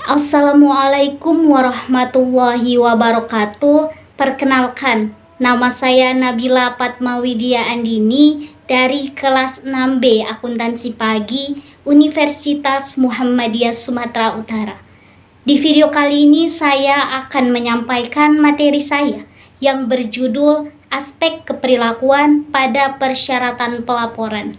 Assalamualaikum warahmatullahi wabarakatuh. Perkenalkan, nama saya Nabila Fatmawidya Andini dari kelas 6B Akuntansi Pagi Universitas Muhammadiyah Sumatera Utara. Di video kali ini saya akan menyampaikan materi saya yang berjudul Aspek Keperilakuan pada Persyaratan Pelaporan.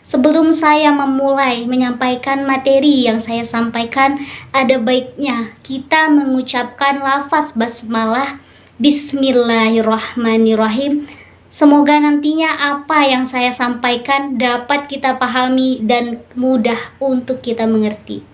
Sebelum saya memulai menyampaikan materi yang saya sampaikan, ada baiknya kita mengucapkan lafaz basmalah Bismillahirrahmanirrahim. Semoga nantinya apa yang saya sampaikan dapat kita pahami dan mudah untuk kita mengerti.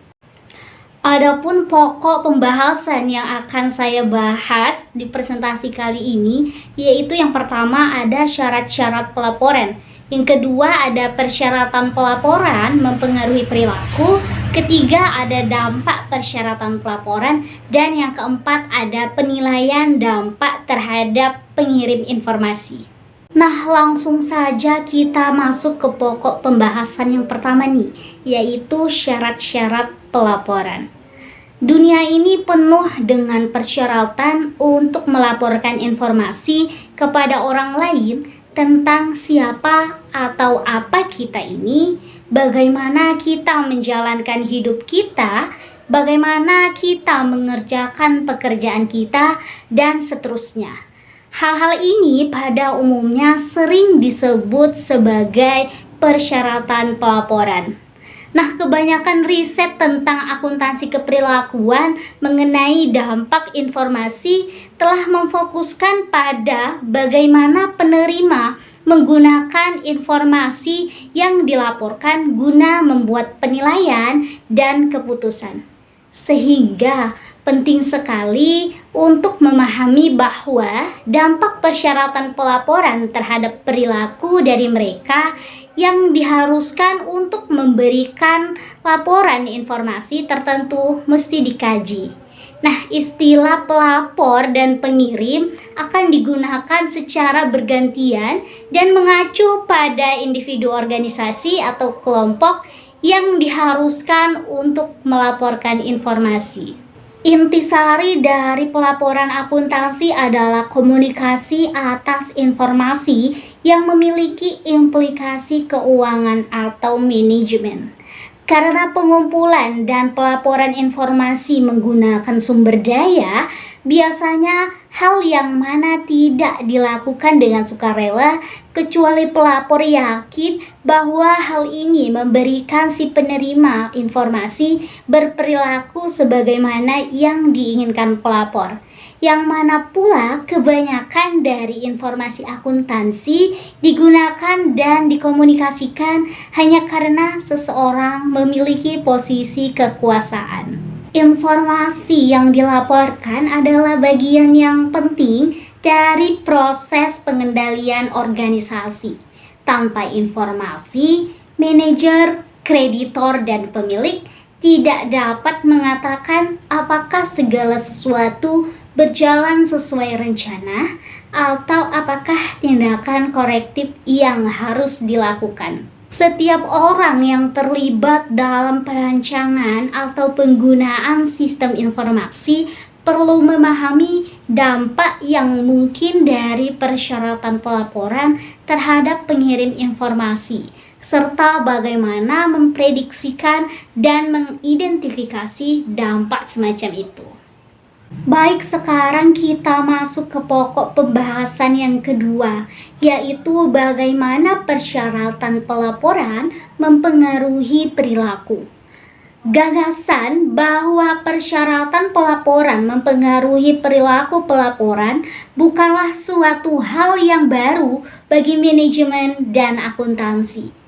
Adapun pokok pembahasan yang akan saya bahas di presentasi kali ini, yaitu yang pertama ada syarat-syarat pelaporan. Yang kedua ada persyaratan pelaporan mempengaruhi perilaku. Ketiga ada dampak persyaratan pelaporan. Dan yang keempat ada penilaian dampak terhadap pengirim informasi. Nah, langsung saja kita masuk ke pokok pembahasan yang pertama nih, yaitu syarat-syarat pelaporan. Dunia ini penuh dengan persyaratan untuk melaporkan informasi kepada orang lain tentang siapa atau apa kita ini, bagaimana kita menjalankan hidup kita, bagaimana kita mengerjakan pekerjaan kita, dan seterusnya. Hal-hal ini pada umumnya sering disebut sebagai persyaratan pelaporan. Nah, kebanyakan riset tentang akuntansi keperilakuan mengenai dampak informasi telah memfokuskan pada bagaimana penerima menggunakan informasi yang dilaporkan guna membuat penilaian dan keputusan. Sehingga penting sekali untuk memahami bahwa dampak persyaratan pelaporan terhadap perilaku dari mereka yang diharuskan untuk memberikan laporan informasi tertentu mesti dikaji. Nah, istilah pelapor dan pengirim akan digunakan secara bergantian dan mengacu pada individu organisasi atau kelompok yang diharuskan untuk melaporkan informasi. Intisari dari pelaporan akuntansi adalah komunikasi atas informasi yang memiliki implikasi keuangan atau manajemen. Karena pengumpulan dan pelaporan informasi menggunakan sumber daya, biasanya hal yang mana tidak dilakukan dengan sukarela kecuali pelapor yakin bahwa hal ini memberikan si penerima informasi berperilaku sebagaimana yang diinginkan pelapor. Yang mana pula kebanyakan dari informasi akuntansi digunakan dan dikomunikasikan hanya karena seseorang memiliki posisi kekuasaan. Informasi yang dilaporkan adalah bagian yang penting dari proses pengendalian organisasi. Tanpa informasi, manajer, kreditor, dan pemilik tidak dapat mengatakan apakah segala sesuatu berjalan sesuai rencana atau apakah tindakan korektif yang harus dilakukan. Setiap orang yang terlibat dalam perancangan atau penggunaan sistem informasi perlu memahami dampak yang mungkin dari persyaratan pelaporan terhadap pengirim informasi, serta bagaimana memprediksikan dan mengidentifikasi dampak semacam itu. Baik, sekarang kita masuk ke pokok pembahasan yang kedua, yaitu bagaimana persyaratan pelaporan mempengaruhi perilaku. Gagasan bahwa persyaratan pelaporan mempengaruhi perilaku pelaporan bukanlah suatu hal yang baru bagi manajemen dan akuntansi.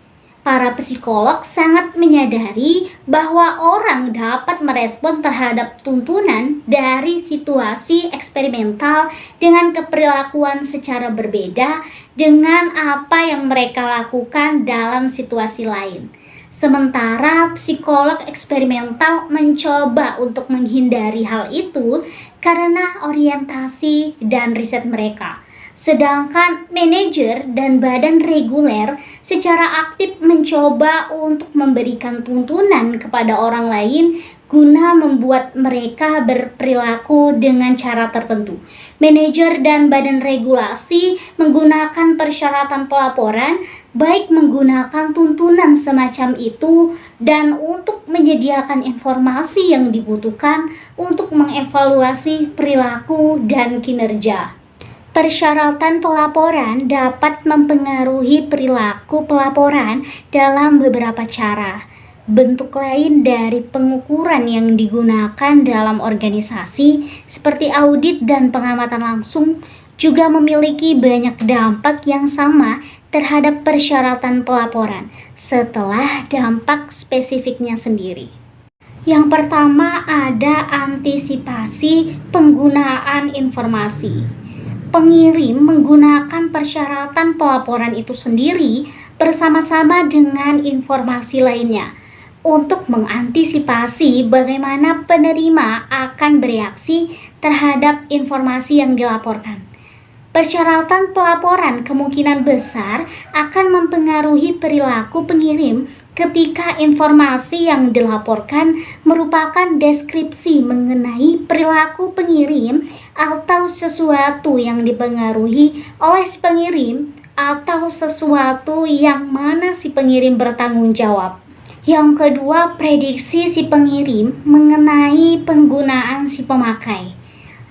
Para psikolog sangat menyadari bahwa orang dapat merespon terhadap tuntunan dari situasi eksperimental dengan keperilakuan secara berbeda dengan apa yang mereka lakukan dalam situasi lain. Sementara psikolog eksperimental mencoba untuk menghindari hal itu karena orientasi dan riset mereka. Sedangkan manajer dan badan reguler secara aktif mencoba untuk memberikan tuntunan kepada orang lain guna membuat mereka berperilaku dengan cara tertentu. Manajer dan badan regulasi menggunakan persyaratan pelaporan, baik menggunakan tuntunan semacam itu dan untuk menyediakan informasi yang dibutuhkan untuk mengevaluasi perilaku dan kinerja. Persyaratan pelaporan dapat mempengaruhi perilaku pelaporan dalam beberapa cara. Bentuk lain dari pengukuran yang digunakan dalam organisasi seperti audit dan pengamatan langsung juga memiliki banyak dampak yang sama terhadap persyaratan pelaporan setelah dampak spesifiknya sendiri. Yang pertama ada antisipasi penggunaan informasi. Pengirim menggunakan persyaratan pelaporan itu sendiri bersama-sama dengan informasi lainnya untuk mengantisipasi bagaimana penerima akan bereaksi terhadap informasi yang dilaporkan. Persyaratan pelaporan kemungkinan besar akan mempengaruhi perilaku pengirim ketika informasi yang dilaporkan merupakan deskripsi mengenai perilaku pengirim atau sesuatu yang dipengaruhi oleh si pengirim atau sesuatu yang mana si pengirim bertanggung jawab. Yang kedua, prediksi si pengirim mengenai penggunaan si pemakai.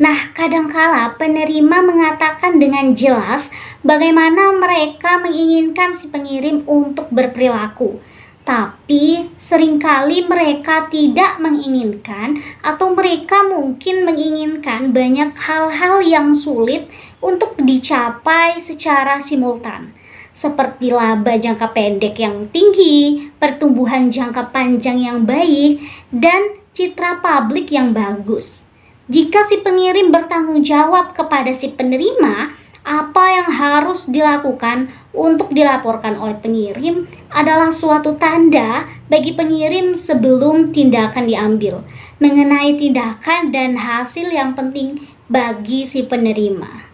Nah, kadangkala penerima mengatakan dengan jelas bagaimana mereka menginginkan si pengirim untuk berperilaku. Tapi seringkali mereka tidak menginginkan atau mereka mungkin menginginkan banyak hal-hal yang sulit untuk dicapai secara simultan. Seperti laba jangka pendek yang tinggi, pertumbuhan jangka panjang yang baik, dan citra publik yang bagus. Jika si pengirim bertanggung jawab kepada si penerima, apa yang harus dilakukan untuk dilaporkan oleh pengirim adalah suatu tanda bagi pengirim sebelum tindakan diambil, mengenai tindakan dan hasil yang penting bagi si penerima.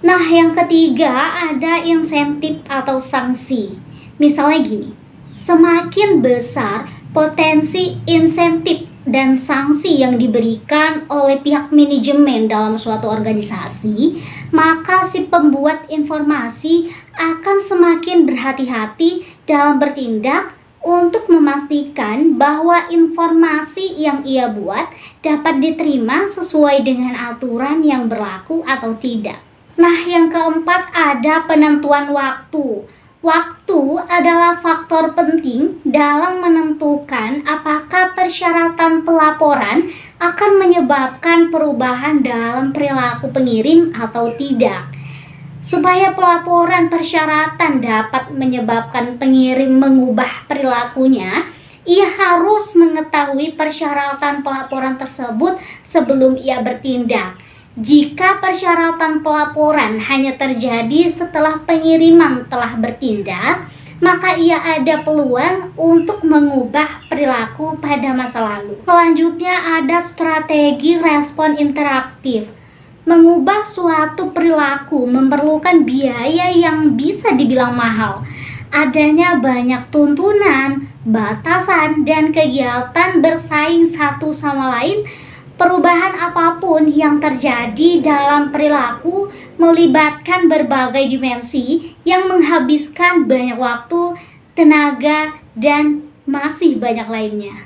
Nah, yang ketiga ada insentif atau sanksi. Misalnya gini, semakin besar potensi insentif dan sanksi yang diberikan oleh pihak manajemen dalam suatu organisasi, maka si pembuat informasi akan semakin berhati-hati dalam bertindak untuk memastikan bahwa informasi yang ia buat dapat diterima sesuai dengan aturan yang berlaku atau tidak. Nah, yang keempat ada penentuan waktu. Waktu adalah faktor penting dalam menentukan apakah persyaratan pelaporan akan menyebabkan perubahan dalam perilaku pengirim atau tidak. Supaya pelaporan persyaratan dapat menyebabkan pengirim mengubah perilakunya, ia harus mengetahui persyaratan pelaporan tersebut sebelum ia bertindak. Jika persyaratan pelaporan hanya terjadi setelah pengiriman telah bertindak, maka ia ada peluang untuk mengubah perilaku pada masa lalu. Selanjutnya ada strategi respon interaktif. Mengubah suatu perilaku memerlukan biaya yang bisa dibilang mahal. Adanya banyak tuntunan, batasan, dan kegiatan bersaing satu sama lain. Perubahan apapun yang terjadi dalam perilaku melibatkan berbagai dimensi yang menghabiskan banyak waktu, tenaga, dan masih banyak lainnya.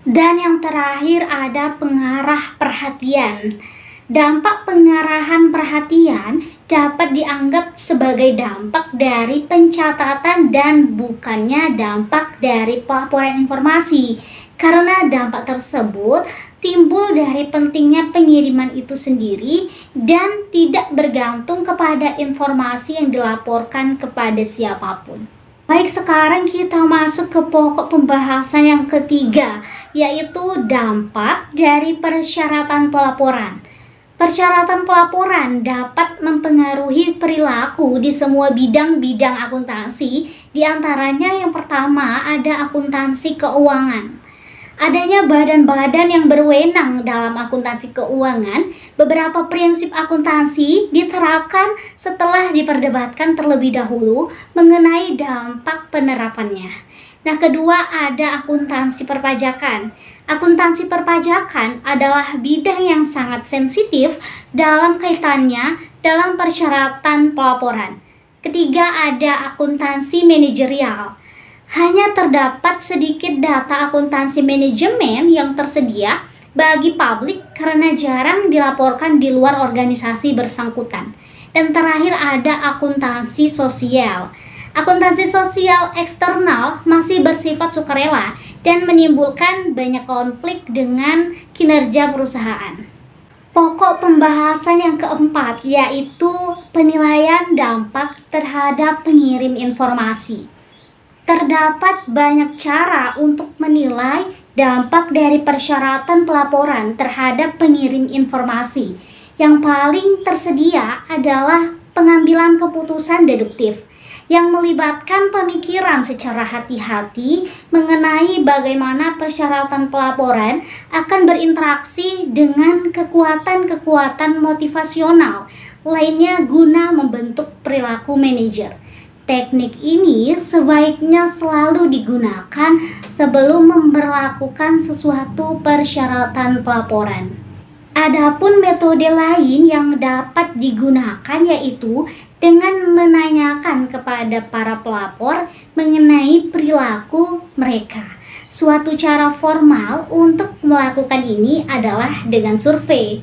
Dan yang terakhir ada pengarah perhatian. Dampak pengarahan perhatian dapat dianggap sebagai dampak dari pencatatan dan bukannya dampak dari pelaporan informasi. Karena dampak tersebut timbul dari pentingnya pengiriman itu sendiri dan tidak bergantung kepada informasi yang dilaporkan kepada siapapun. Baik, sekarang kita masuk ke pokok pembahasan yang ketiga, yaitu dampak dari persyaratan pelaporan. Persyaratan pelaporan dapat mempengaruhi perilaku di semua bidang-bidang akuntansi, di antaranya yang pertama ada akuntansi keuangan. Adanya badan-badan yang berwenang dalam akuntansi keuangan, beberapa prinsip akuntansi diterapkan setelah diperdebatkan terlebih dahulu mengenai dampak penerapannya. Nah, kedua ada akuntansi perpajakan. Akuntansi perpajakan adalah bidang yang sangat sensitif dalam kaitannya dalam persyaratan pelaporan. Ketiga ada akuntansi manajerial. Hanya terdapat sedikit data akuntansi manajemen yang tersedia bagi publik karena jarang dilaporkan di luar organisasi bersangkutan. Dan terakhir ada akuntansi sosial. Akuntansi sosial eksternal masih bersifat sukarela dan menimbulkan banyak konflik dengan kinerja perusahaan. Pokok pembahasan yang keempat yaitu penilaian dampak terhadap pengirim informasi. Terdapat banyak cara untuk menilai dampak dari persyaratan pelaporan terhadap pengirim informasi. Yang paling tersedia adalah pengambilan keputusan deduktif yang melibatkan pemikiran secara hati-hati mengenai bagaimana persyaratan pelaporan akan berinteraksi dengan kekuatan-kekuatan motivasional lainnya guna membentuk perilaku manajer. Teknik ini sebaiknya selalu digunakan sebelum memberlakukan sesuatu persyaratan pelaporan. Adapun metode lain yang dapat digunakan yaitu dengan menanyakan kepada para pelapor mengenai perilaku mereka. Suatu cara formal untuk melakukan ini adalah dengan survei.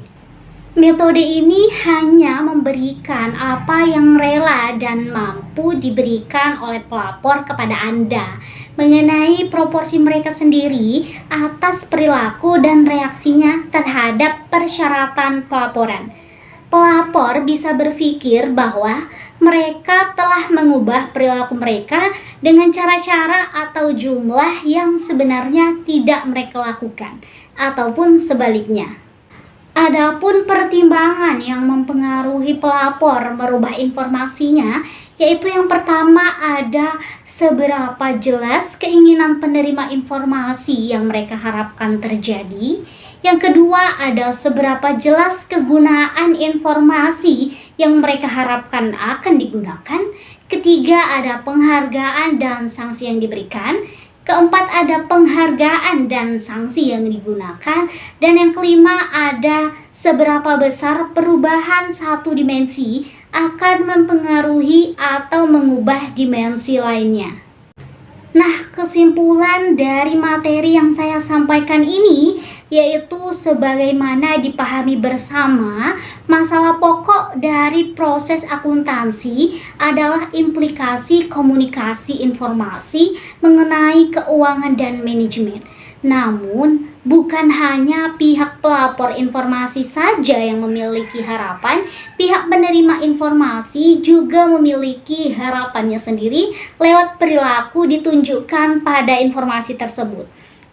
Metode ini hanya memberikan apa yang rela dan mampu diberikan oleh pelapor kepada Anda mengenai proporsi mereka sendiri atas perilaku dan reaksinya terhadap persyaratan pelaporan. Pelapor bisa berpikir bahwa mereka telah mengubah perilaku mereka dengan cara-cara atau jumlah yang sebenarnya tidak mereka lakukan, ataupun sebaliknya. Adapun pertimbangan yang mempengaruhi pelapor merubah informasinya, yaitu yang pertama ada seberapa jelas keinginan penerima informasi yang mereka harapkan terjadi. Yang kedua ada seberapa jelas kegunaan informasi yang mereka harapkan akan digunakan. Ketiga ada penghargaan dan sanksi yang diberikan. Keempat ada penghargaan dan sanksi yang digunakan. Dan yang kelima ada seberapa besar perubahan satu dimensi akan mempengaruhi atau mengubah dimensi lainnya. Nah, kesimpulan dari materi yang saya sampaikan ini yaitu sebagaimana dipahami bersama, masalah pokok dari proses akuntansi adalah implikasi komunikasi informasi mengenai keuangan dan manajemen. Namun, bukan hanya pihak pelapor informasi saja yang memiliki harapan, pihak penerima informasi juga memiliki harapannya sendiri lewat perilaku ditunjukkan pada informasi tersebut.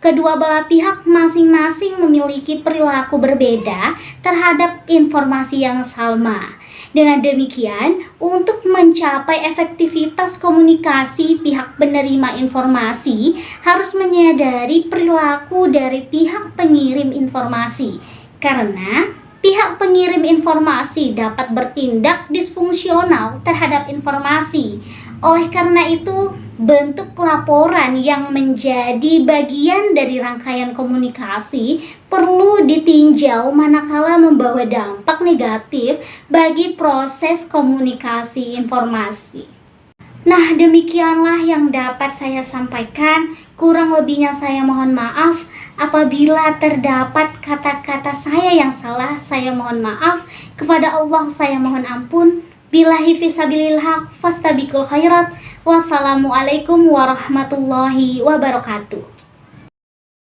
Kedua belah pihak masing-masing memiliki perilaku berbeda terhadap informasi yang sama. Dengan demikian, untuk mencapai efektivitas komunikasi pihak penerima informasi harus menyadari perilaku dari pihak pengirim informasi. Karena pihak pengirim informasi dapat bertindak disfungsional terhadap informasi. Oleh karena itu, bentuk laporan yang menjadi bagian dari rangkaian komunikasi perlu ditinjau manakala membawa dampak negatif bagi proses komunikasi informasi. Nah, demikianlah yang dapat saya sampaikan. Kurang lebihnya saya mohon maaf. Apabila terdapat kata-kata saya yang salah, saya mohon maaf. Kepada Allah saya mohon ampun. Billahi fisabilil haq fastabiqul khairat. Wassalamualaikum warahmatullahi wabarakatuh.